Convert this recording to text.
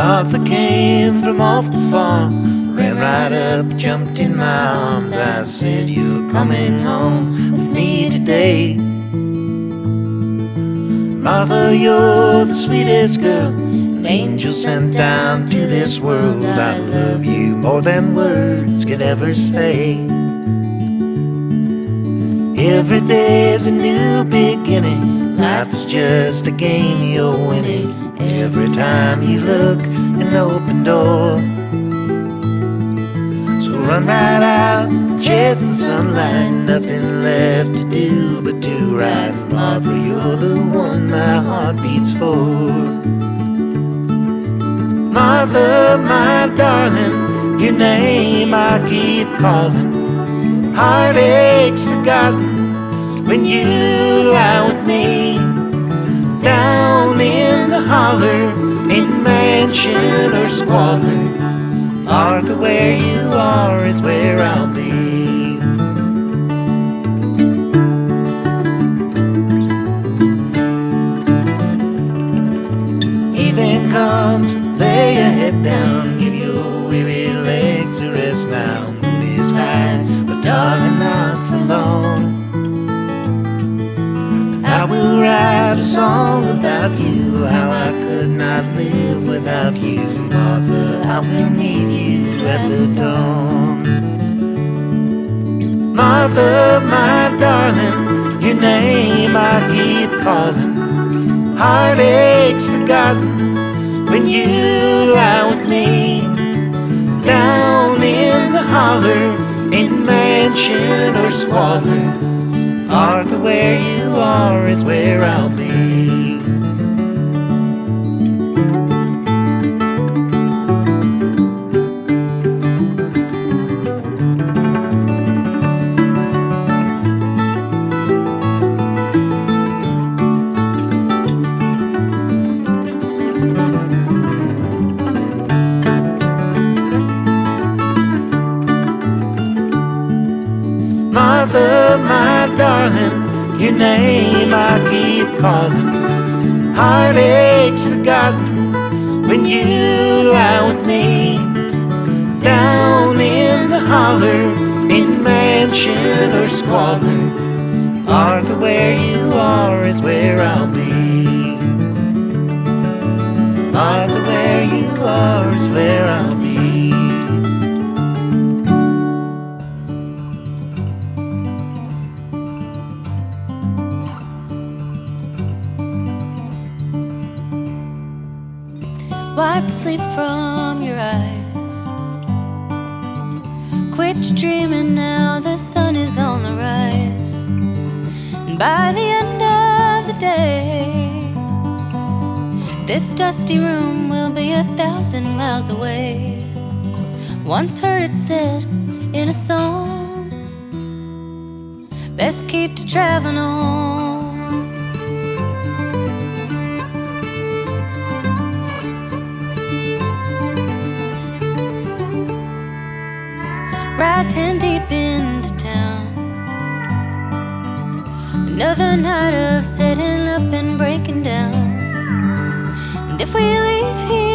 Martha came from off the farm, ran right up, jumped in my arms. I said, "You're coming home with me today." Martha, you're the sweetest girl an angel sent down to this world. I love you more than words could ever say. Every day's a new beginning. Life is just a game you're winning. Every time you look, an open door. So run right out, chase the sunlight. Nothing left to do but do right. Martha, you're the one my heart beats for. Martha, my darling, your name I keep calling. Heartaches forgotten when you lie with me. Down in the holler, in mansion or squalor, Martha, where you are is where I'll be. Evening comes, lay your head down, give your weary legs to rest now. Moon is high, but darling, not for long. I will write a song about you, how I could not live without you. Martha, I will meet you at the dawn. Martha, my darling, your name I keep calling. Heartaches forgotten when you lie with me. Down in the holler, in mansion or squalor, Martha, where you are is where I'll be. Martha, my darling, your name I keep calling. Heartaches forgotten when you lie with me. Down in the holler, in mansion or squalor, Martha, where you are is where I'll be. Martha, where you are is where I'll be. Wipe the sleep from your eyes. Quit your dreaming now, the sun is on the rise. And by the end of the day, this dusty room will be 1,000 miles away. Once heard it said in a song, best keep to traveling on. Ride 10 deep into town. Another night of setting up and breaking down. And if we leave here